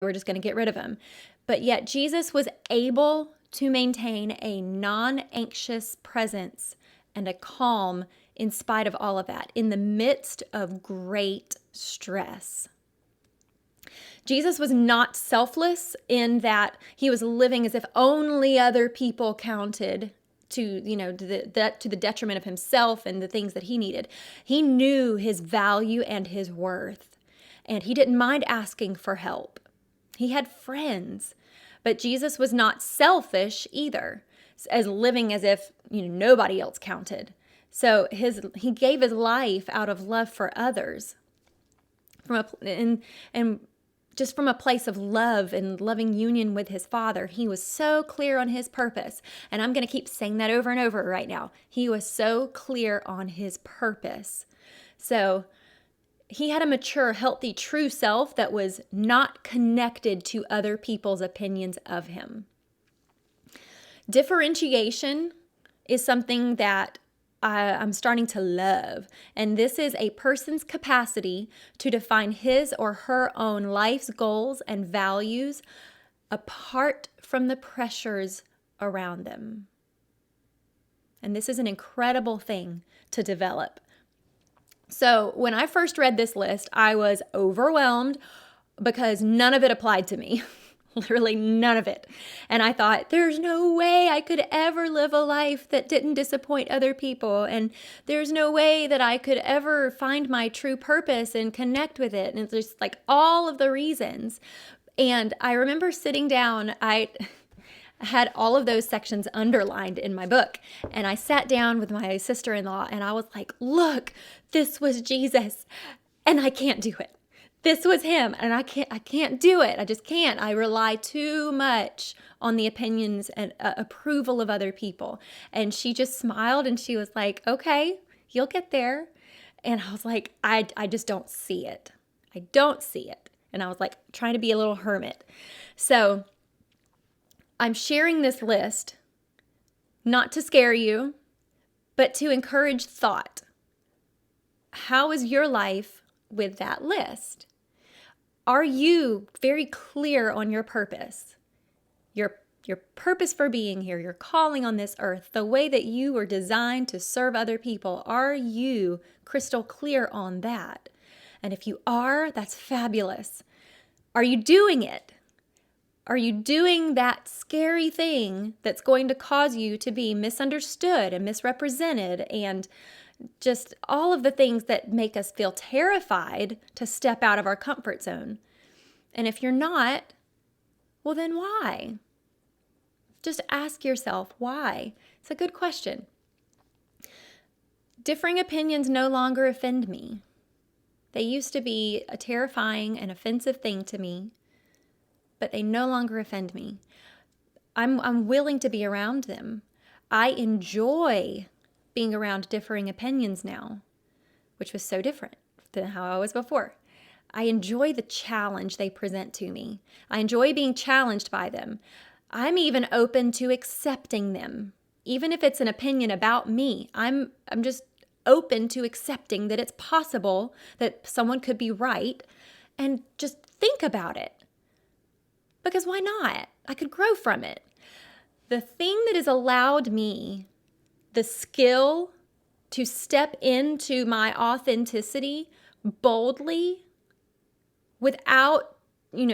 we're just going to get rid of him. But yet Jesus was able to maintain a non-anxious presence and a calm in spite of all of that, in the midst of great stress. Jesus was not selfless in that he was living as if only other people counted to the detriment of himself and the things that he needed. He knew his value and his worth, and he didn't mind asking for help. He had friends, but Jesus was not selfish either, as living as if nobody else counted. So he gave his life out of love for others, and just from a place of love and loving union with his Father. He was so clear on his purpose. And I'm going to keep saying that over and over right now. He was so clear on his purpose. So he had a mature, healthy, true self that was not connected to other people's opinions of him. Differentiation is something that I'm starting to love. And this is a person's capacity to define his or her own life's goals and values apart from the pressures around them. And this is an incredible thing to develop. So when I first read this list, I was overwhelmed because none of it applied to me. Literally none of it. And I thought, there's no way I could ever live a life that didn't disappoint other people. And there's no way that I could ever find my true purpose and connect with it. And it's just like all of the reasons. And I remember sitting down, I had all of those sections underlined in my book. And I sat down with my sister-in-law and I was like, look, this was Jesus and I can't do it. This was him, and I can't do it. I just can't. I rely too much on the opinions and approval of other people. And she just smiled and she was like, okay, you'll get there. And I was like, I just don't see it. I don't see it. And I was like trying to be a little hermit. So I'm sharing this list not to scare you, but to encourage thought. How is your life with that list? Are you very clear on your purpose? Your purpose for being here, your calling on this earth, the way that you were designed to serve other people. Are you crystal clear on that? And if you are, that's fabulous. Are you doing it? Are you doing that scary thing that's going to cause you to be misunderstood and misrepresented and just all of the things that make us feel terrified to step out of our comfort zone? And if you're not, well, then why? Just ask yourself why. It's a good question. Differing opinions no longer offend me. They used to be a terrifying and offensive thing to me, but they no longer offend me. I'm willing to be around them. I enjoy being around differing opinions now, which was so different than how I was before. I enjoy the challenge they present to me. I enjoy being challenged by them. I'm even open to accepting them. Even if it's an opinion about me, I'm just open to accepting that it's possible that someone could be right and just think about it. Because why not? I could grow from it. The thing that has allowed me the skill to step into my authenticity boldly without,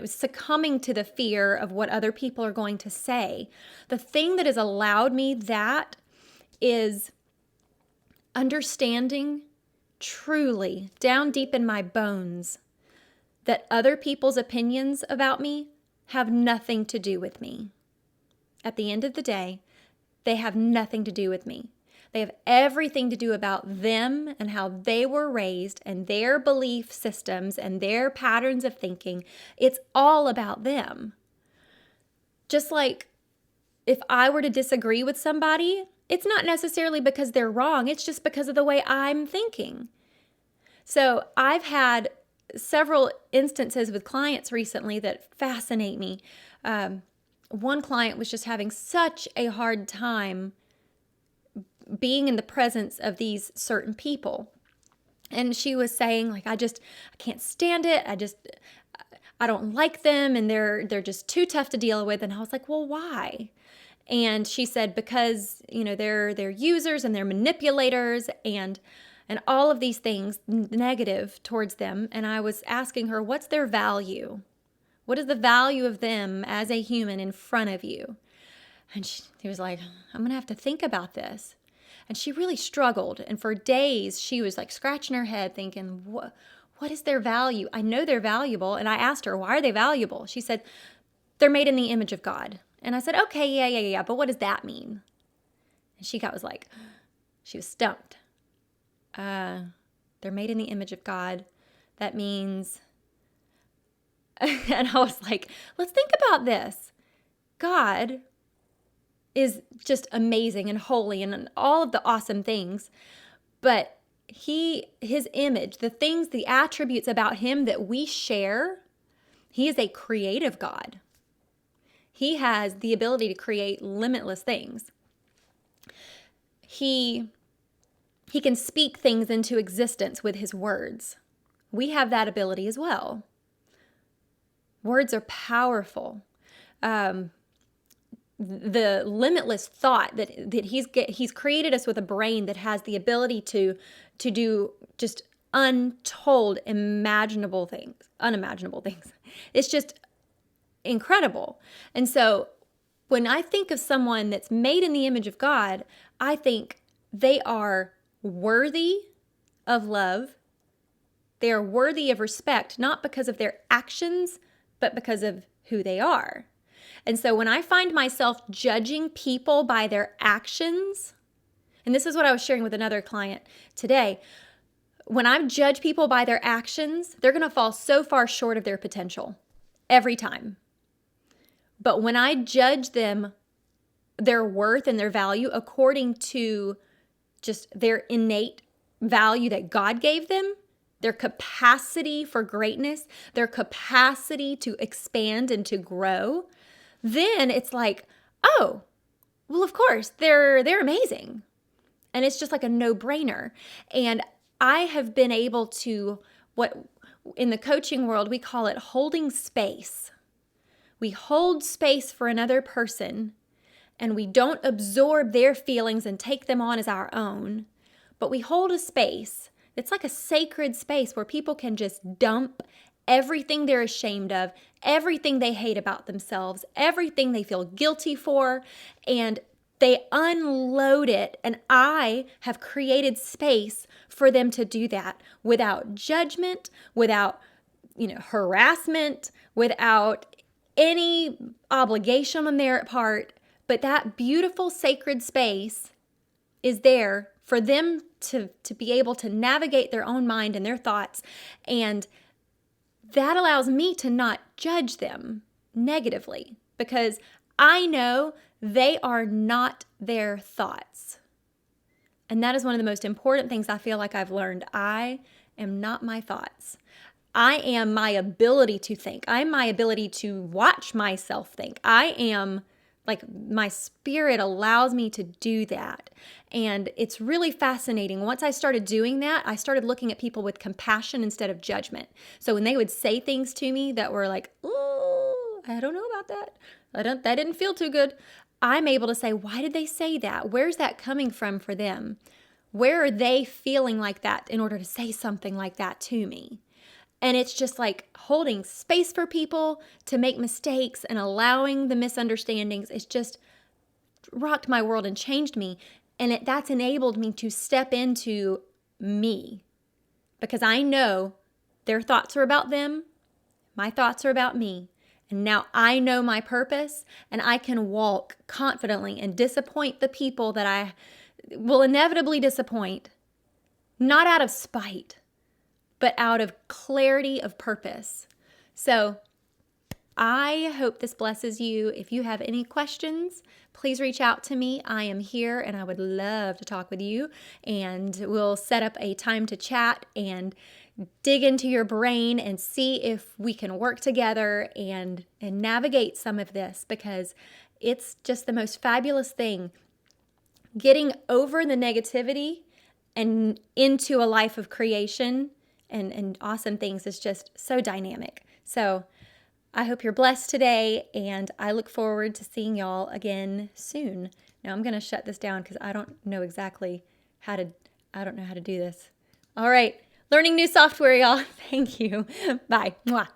succumbing to the fear of what other people are going to say. The thing that has allowed me that is understanding truly down deep in my bones that other people's opinions about me have nothing to do with me. At the end of the day, they have nothing to do with me. They have everything to do about them and how they were raised and their belief systems and their patterns of thinking. It's all about them. Just like if I were to disagree with somebody, it's not necessarily because they're wrong. It's just because of the way I'm thinking. So I've had several instances with clients recently that fascinate me. One client was just having such a hard time being in the presence of these certain people. And she was saying, like, I can't stand it. I don't like them and they're just too tough to deal with. And I was like, well, why? And she said, because, they're users and they're manipulators and all of these things negative towards them. And I was asking her, what's their value? What is the value of them as a human in front of you? And she was like, I'm going to have to think about this. And she really struggled. And for days, she was like scratching her head thinking, what is their value? I know they're valuable. And I asked her, why are they valuable? She said, they're made in the image of God. And I said, okay, yeah. But what does that mean? And she was stumped. They're made in the image of God. That means, and I was like, let's think about this. God is just amazing and holy and all of the awesome things. But his image, the attributes about him that we share, he is a creative God. He has the ability to create limitless things. He can speak things into existence with his words. We have that ability as well. Words are powerful. The limitless thought that he's created us with a brain that has the ability to do just unimaginable things. It's just incredible. And so when I think of someone that's made in the image of God, I think they are worthy of love. They are worthy of respect, not because of their actions, but because of who they are. And so when I find myself judging people by their actions, and this is what I was sharing with another client today, when I judge people by their actions, they're going to fall so far short of their potential every time. But when I judge them, their worth and their value according to just their innate value that God gave them, their capacity for greatness, their capacity to expand and to grow, then it's like, oh, well, of course, they're amazing. And it's just like a no-brainer. And I have been able to, what in the coaching world, we call it holding space. We hold space for another person, and we don't absorb their feelings and take them on as our own, but we hold a space. It's like a sacred space where people can just dump everything they're ashamed of, everything they hate about themselves, everything they feel guilty for, and they unload it. And I have created space for them to do that without judgment, without, harassment, without any obligation on their part. But that beautiful sacred space is there for them to be able to navigate their own mind and their thoughts. And that allows me to not judge them negatively because I know they are not their thoughts. And that is one of the most important things I feel like I've learned. I am not my thoughts. I am my ability to think. I'm my ability to watch myself think. I am like my spirit allows me to do that. And it's really fascinating. Once I started doing that, I started looking at people with compassion instead of judgment. So when they would say things to me that were like, oh, I don't know about that. That didn't feel too good. I'm able to say, why did they say that? Where's that coming from for them? Where are they feeling like that in order to say something like that to me? And it's just like holding space for people to make mistakes and allowing the misunderstandings. It's just rocked my world and changed me. And that's enabled me to step into me because I know their thoughts are about them. My thoughts are about me. And now I know my purpose and I can walk confidently and disappoint the people that I will inevitably disappoint, not out of spite, but out of clarity of purpose. So I hope this blesses you. If you have any questions, please reach out to me. I am here and I would love to talk with you. And we'll set up a time to chat and dig into your brain and see if we can work together and navigate some of this because it's just the most fabulous thing. Getting over the negativity and into a life of creation and awesome things is just so dynamic. So I hope you're blessed today, and I look forward to seeing y'all again soon. Now I'm going to shut this down because I don't know how to do this. All right. Learning new software, y'all. Thank you. Bye. Mwah.